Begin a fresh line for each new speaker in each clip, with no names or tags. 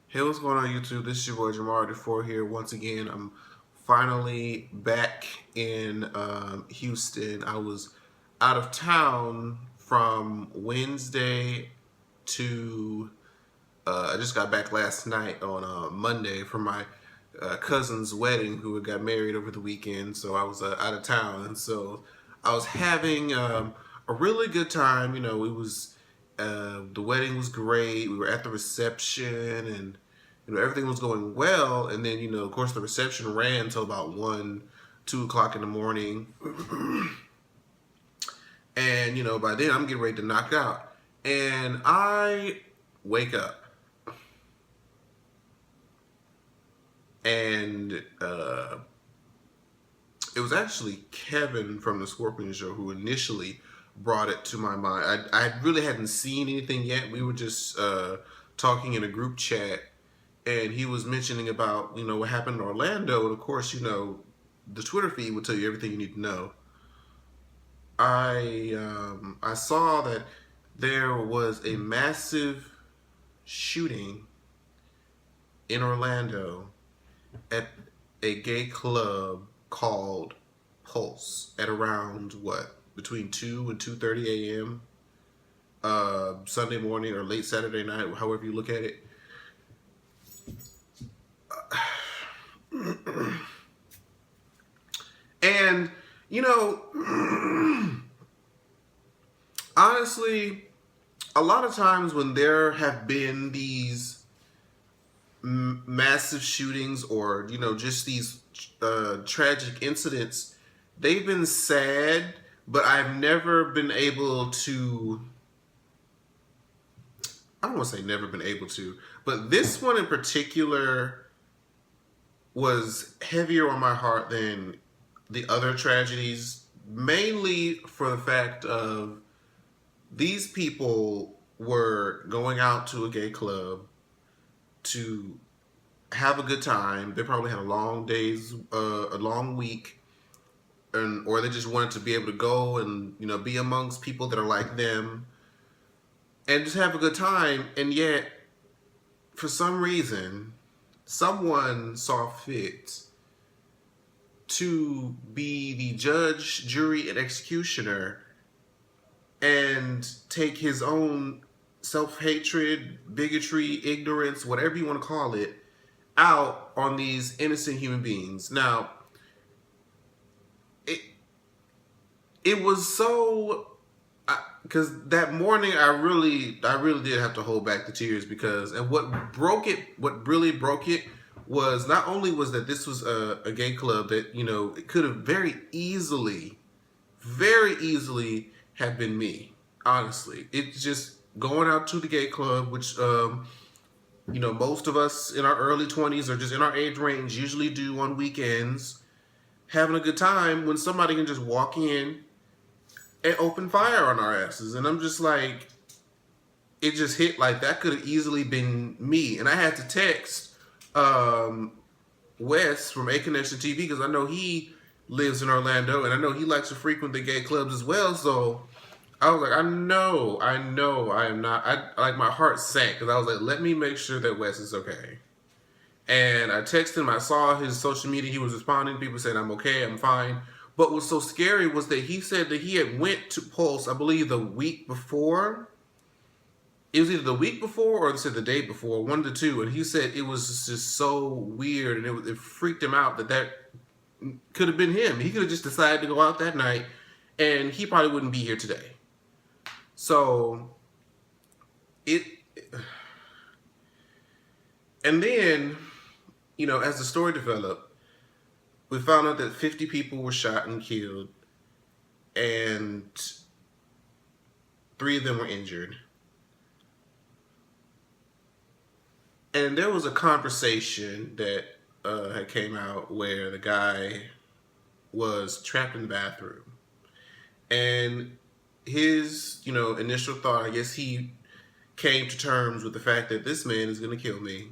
Hey, what's going on YouTube? This is your boy Jamar4 here once again. I'm finally back in Houston. I was out of town from Wednesday to I just got back last night on Monday from my cousin's wedding who got married over the weekend. So I was out of town, and so I was having a really good time. It was the wedding was great. We were at the reception, and everything was going well. And then of course, the reception ran until about 1, 2 o'clock in the morning, and by then I'm getting ready to knock out, and I wake up. And it was actually Kevin from the Scorpion Show who initially brought it to my mind. I really hadn't seen anything yet. We were just talking in a group chat, and he was mentioning about what happened in Orlando, and of course the Twitter feed will tell you everything you need to know. I saw that there was a massive shooting in Orlando at a gay club called Pulse at around between 2 and 2:30 a.m. Sunday morning or late Saturday night, however you look at it. And honestly, a lot of times when there have been these massive shootings or just these tragic incidents, they've been sad, but I've never been able to, I don't want to say never been able to, but this one in particular was heavier on my heart than the other tragedies, mainly for the fact of these people were going out to a gay club to have a good time. They probably had a long week, or they just wanted to be able to go and be amongst people that are like them and just have a good time. And yet, for some reason, someone saw fit to be the judge, jury, and executioner and take his own self-hatred, bigotry, ignorance, whatever you want to call it, out on these innocent human beings. Now, it was so, because that morning I really did have to hold back the tears, because and what really broke it was not only was that this was a gay club that it could have very easily have been me. Honestly, it's just going out to the gay club, which most of us in our early 20s or just in our age range usually do on weekends, having a good time, when somebody can just walk in and open fire on our asses. And I'm just like, it just hit like that could have easily been me. And I had to text Wes from A Connection TV, because I know he lives in Orlando and I know he likes to frequent the gay clubs as well. So I was like, I know, I am not. Like, my heart sank, because I was like, let me make sure that Wes is okay. And I texted him. I saw his social media. He was responding. People said, I'm okay, I'm fine. But what's so scary was that he said that he had went to Pulse, I believe, the week before. It was either the week before or they said the day before, one of the two. And he said it was just so weird, and it freaked him out that could have been him. He could have just decided to go out that night, and he probably wouldn't be here today. So and then, as the story developed, we found out that 50 people were shot and killed, and 3 of them were injured. And there was a conversation that had came out where the guy was trapped in the bathroom, and his initial thought, I guess he came to terms with the fact that this man is going to kill me.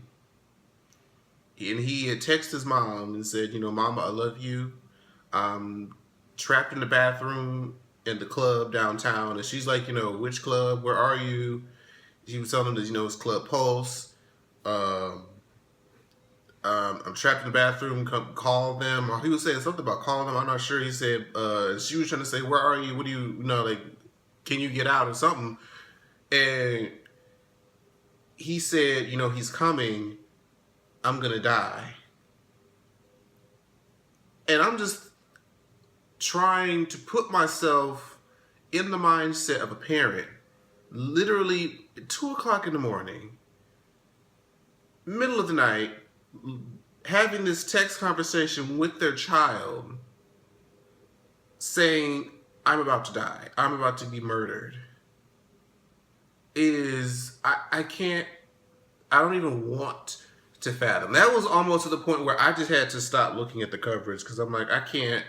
And he had texted his mom and said, Mama, I love you. I'm trapped in the bathroom in the club downtown. And she's like, which club? Where are you? She was telling him that, it's Club Pulse. Um, I'm trapped in the bathroom. Come call them. Or he was saying something about calling them. I'm not sure. He said she was trying to say, "Where are you? What do you know? Like, can you get out or something?" And he said, he's coming. I'm gonna die. And I'm just trying to put myself in the mindset of a parent. Literally 2:00 in the morning, middle of the night, having this text conversation with their child saying, I'm about to die, I'm about to be murdered, I can't, I don't even want to fathom. That was almost to the point where I just had to stop looking at the coverage because I'm like, I can't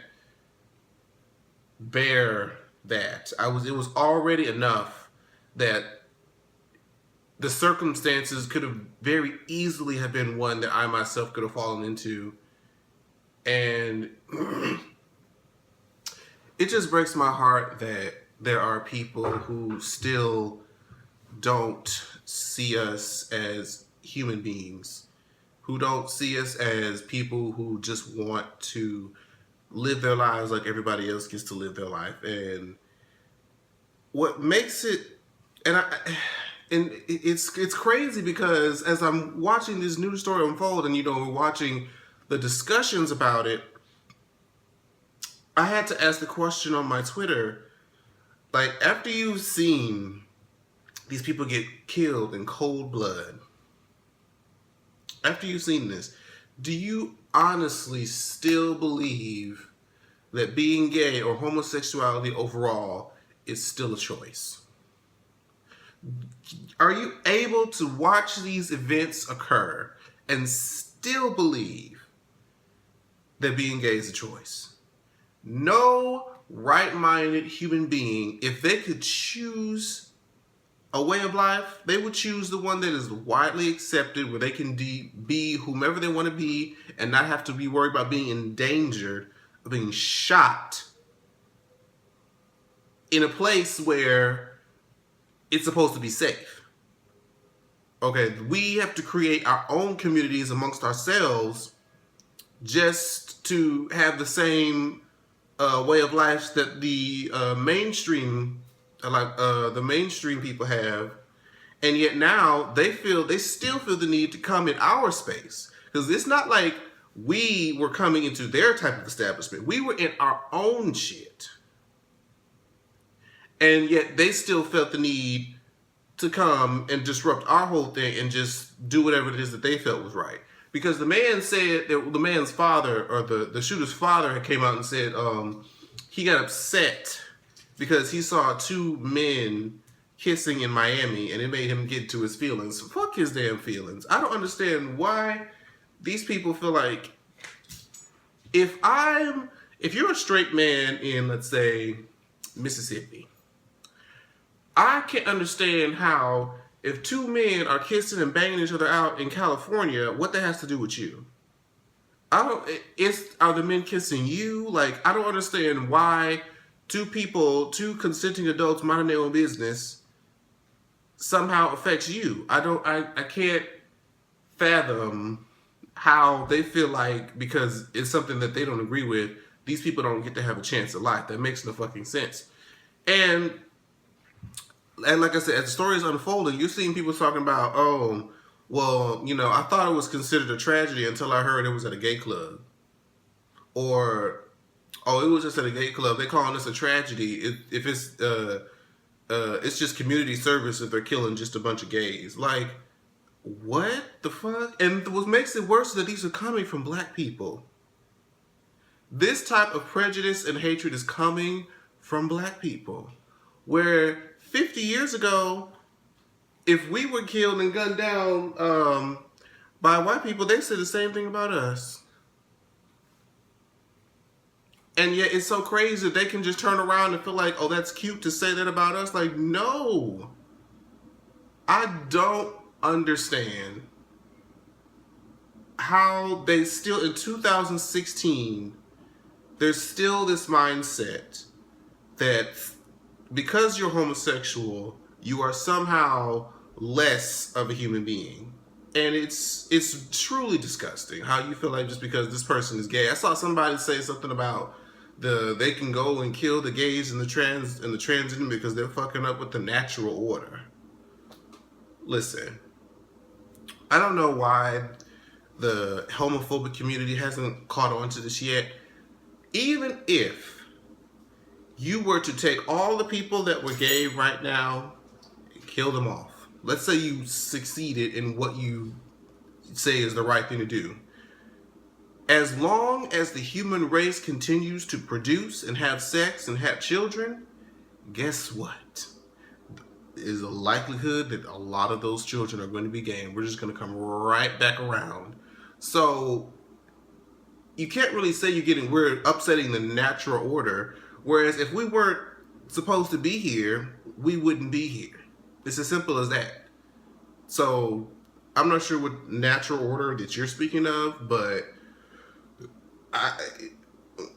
bear that. It was already enough that the circumstances could have very easily have been one that I myself could have fallen into. And it just breaks my heart that there are people who still don't see us as human beings, who don't see us as people who just want to live their lives like everybody else gets to live their life. And what makes it, and it's crazy because as I'm watching this news story unfold and we're watching the discussions about it, I had to ask the question on my Twitter, like, after you've seen these people get killed in cold blood, after you've seen this, do you honestly still believe that being gay or homosexuality overall is still a choice? Are you able to watch these events occur and still believe that being gay is a choice? No right-minded human being, if they could choose a way of life, they would choose the one that is widely accepted, where they can be whomever they want to be and not have to be worried about being endangered of being shot in a place where it's supposed to be safe. Okay, we have to create our own communities amongst ourselves just to have the same way of life that the mainstream people have, and yet now they still feel the need to come in our space, because it's not like we were coming into their type of establishment. We were in our own shit, and yet they still felt the need to come and disrupt our whole thing and just do whatever it is that they felt was right. Because the man said that the man's father, or the shooter's father, came out and said he got upset because he saw two men kissing in Miami and it made him get to his feelings. Fuck his damn feelings. I don't understand why these people feel like if you're a straight man in, let's say, Mississippi, I can't understand how, if two men are kissing and banging each other out in California, what that has to do with you. Are the men kissing you? Like, I don't understand why two consenting adults minding their own business somehow affects you. I can't fathom how they feel like, because it's something that they don't agree with, these people don't get to have a chance at life. That makes no fucking sense. And like I said, as the story is unfolding, you're seeing people talking about, oh, well, I thought it was considered a tragedy until I heard it was at a gay club. Or, oh, it was just at a gay club. They're calling this a tragedy if it's just community service if they're killing just a bunch of gays. Like, what the fuck? And what makes it worse is that these are coming from black people. This type of prejudice and hatred is coming from black people. Where 50 years ago, if we were killed and gunned down by white people, they said the same thing about us. And yet it's so crazy that they can just turn around and feel like, oh, that's cute to say that about us. Like, no. I don't understand how they still, in 2016, there's still this mindset that because you're homosexual, you are somehow less of a human being. And it's truly disgusting how you feel like just because this person is gay. I saw somebody say something about they can go and kill the gays and the transgender because they're fucking up with the natural order. Listen, I don't know why the homophobic community hasn't caught on to this yet. Even if you were to take all the people that were gay right now and kill them off, let's say you succeeded in what you say is the right thing to do. As long as the human race continues to produce and have sex and have children, guess what? There's a likelihood that a lot of those children are going to be gay, and we're just going to come right back around. So you can't really say we're upsetting the natural order. Whereas if we weren't supposed to be here, we wouldn't be here. It's as simple as that. So I'm not sure what natural order that you're speaking of, but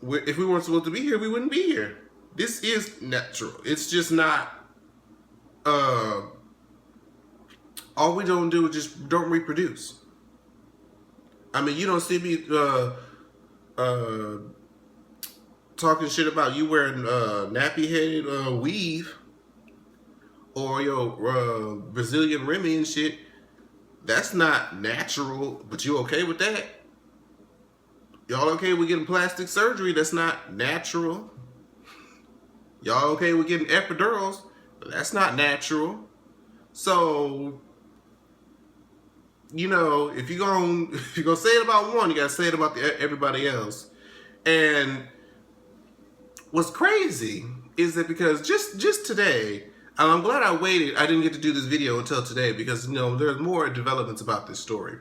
if we weren't supposed to be here, we wouldn't be here. This is natural. It's just not. All we don't do is just don't reproduce. I mean, you don't see me talking shit about you wearing nappy-headed weave or your Brazilian Remy and shit. That's not natural, but you okay with that? Y'all okay with getting plastic surgery? That's not natural. Y'all okay with getting epidurals? But that's not natural. So, you know, if you're gonna say it about one, you gotta say it about everybody else. And what's crazy is that because just today, and I'm glad I waited. I didn't get to do this video until today because, you know, there's more developments about this story.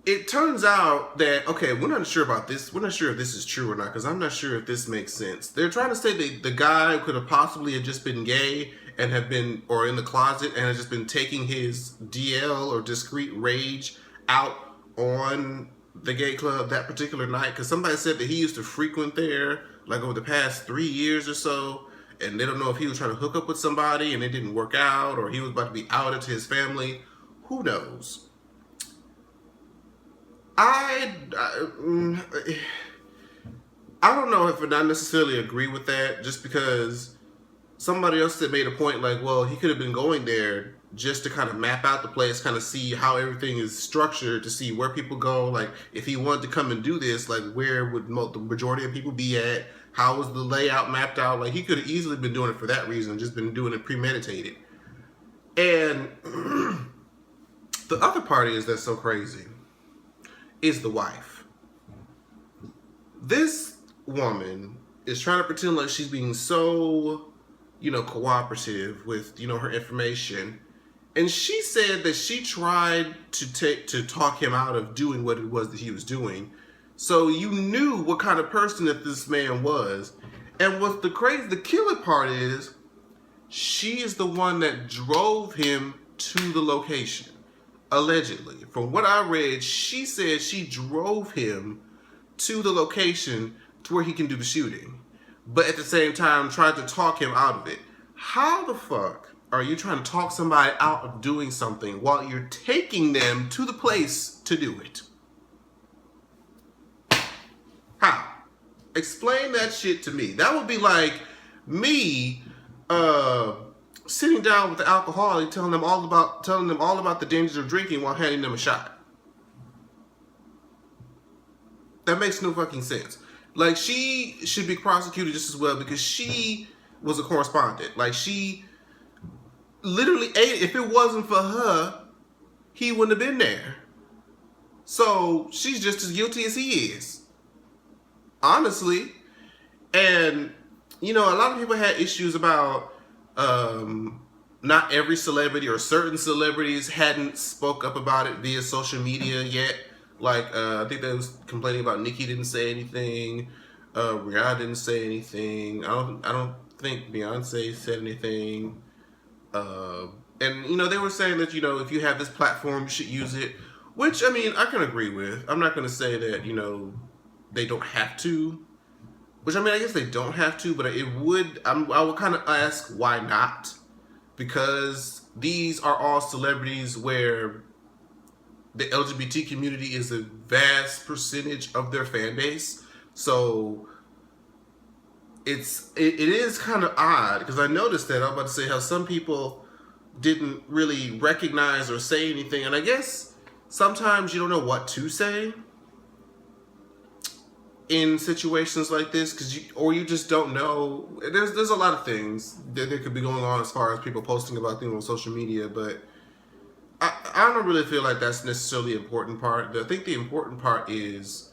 It turns out that, okay, we're not sure about this. We're not sure if this is true or not because I'm not sure if this makes sense. They're trying to say that the guy could have possibly have just been gay and have been, or in the closet, and has just been taking his DL or discreet rage out on the gay club that particular night. Because somebody said that he used to frequent there like over the past 3 years or so. And they don't know if he was trying to hook up with somebody and it didn't work out, or he was about to be outed to his family. Who knows? I don't know if I necessarily agree with that, just because somebody else that made a point like, well, he could have been going there just to kind of map out the place, kind of see how everything is structured, to see where people go. Like, if he wanted to come and do this, like, where would the majority of people be at? How was the layout mapped out? Like, he could have easily been doing it for that reason, just been doing it premeditated. And the other part that's so crazy is the wife. This woman is trying to pretend like she's being so, you know, cooperative with, you know, her information. And she said that she tried to talk him out of doing what it was that he was doing. So you knew what kind of person that this man was. And what's the killer part is, she is the one that drove him to the location. Allegedly. From what I read, she said she drove him to the location to where he can do the shooting. But at the same time, tried to talk him out of it. How the fuck are you trying to talk somebody out of doing something while you're taking them to the place to do it? How? Explain that shit to me. That would be like me sitting down with the alcoholic, telling them all about the dangers of drinking while handing them a shot. That makes no fucking sense. Like, she should be prosecuted just as well because she was a correspondent. Like, she literally ate. If it wasn't for her, he wouldn't have been there. So she's just as guilty as he is, honestly. And, you know, a lot of people had issues about not every celebrity or certain celebrities hadn't spoke up about it via social media yet. Like, I think they was complaining about Nicki didn't say anything. Rihanna didn't say anything. I don't think Beyonce said anything. And, you know, they were saying that, you know, if you have this platform, you should use it. Which, I mean, I can agree with. I'm not going to say that, you know, they don't have to. Which, I mean, I guess they don't have to, but I would kind of ask why not. Because these are all celebrities where the LGBT community is a vast percentage of their fan base. So it is kind of odd because I noticed that I'm about to say how some people didn't really recognize or say anything, and I guess sometimes you don't know what to say in situations like this because you just don't know. There's a lot of things that could be going on as far as people posting about things on social media, but I don't really feel like that's necessarily the important part. I think the important part is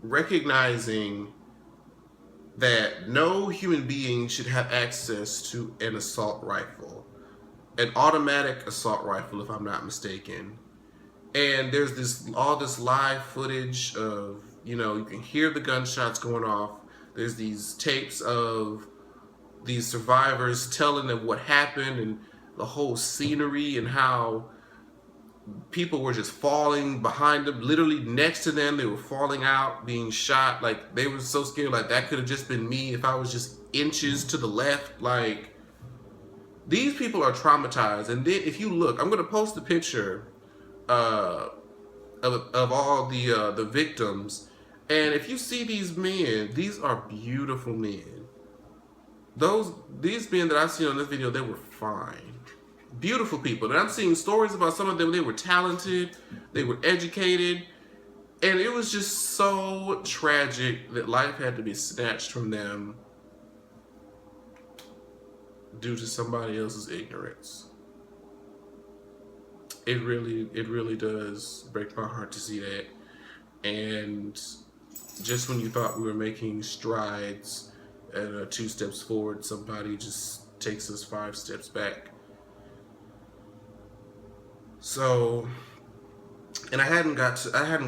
recognizing that no human being should have access to an assault rifle, an automatic assault rifle, if I'm not mistaken. And there's all this live footage of, you can hear the gunshots going off. There's these tapes of these survivors telling them what happened and the whole scenery and how people were just falling behind them, literally next to them. They were falling out, being shot. Like, they were so scared, like that could have just been me if I was just inches to the left. Like, these people are traumatized. And then if you look, I'm going to post a picture of all the victims. And if you see these men, these are beautiful men. These men that I've seen on this video, they were fine. Beautiful people. And I'm seeing stories about some of them. They were talented, they were educated, and it was just so tragic that life had to be snatched from them due to somebody else's ignorance. It really does break my heart to see that. And just when you thought we were making strides and 2 steps forward, somebody just takes us 5 steps back. So, and I hadn't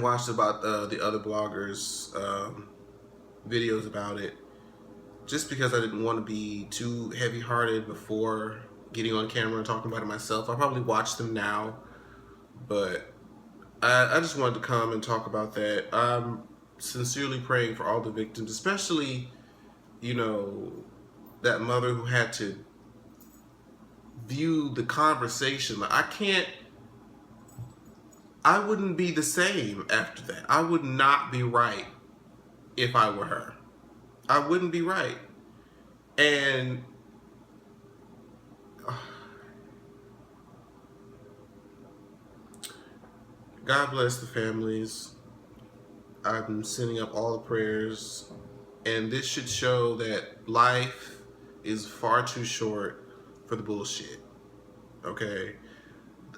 watched about the other bloggers' videos about it, just because I didn't want to be too heavy-hearted before getting on camera and talking about it myself. I'll probably watch them now, but I just wanted to come and talk about that. I'm sincerely praying for all the victims, especially, that mother who had to view the conversation. Like, I wouldn't be the same after that. I would not be right if I were her. I wouldn't be right. And God bless the families. I'm sending up all the prayers. And this should show that life is far too short for the bullshit. Okay?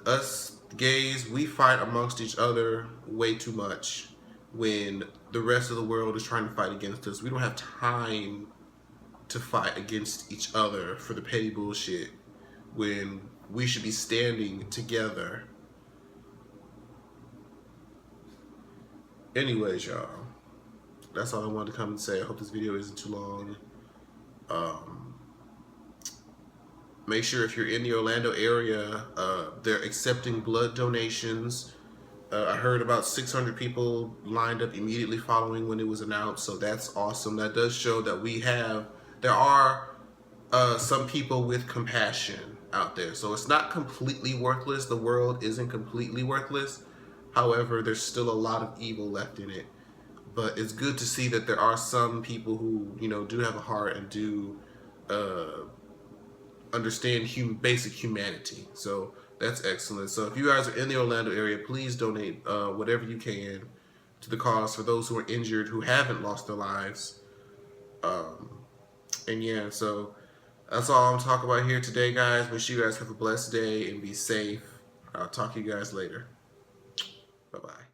Us gays, we fight amongst each other way too much when the rest of the world is trying to fight against us. We don't have time to fight against each other for the petty bullshit when we should be standing together. Anyways, y'all, that's all I wanted to come and say. I hope this video isn't too long. Make sure if you're in the Orlando area, they're accepting blood donations. I heard about 600 people lined up immediately following when it was announced, so that's awesome. That does show that there are some people with compassion out there. So it's not completely worthless. The world isn't completely worthless. However, there's still a lot of evil left in it. But it's good to see that there are some people who, do have a heart and do understand basic humanity. So that's excellent. So if you guys are in the Orlando area, please donate whatever you can to the cause for those who are injured, who haven't lost their lives. And yeah, so that's all I'm talking about here today, guys. Wish you guys have a blessed day and be safe. I'll talk to you guys later. Bye-bye.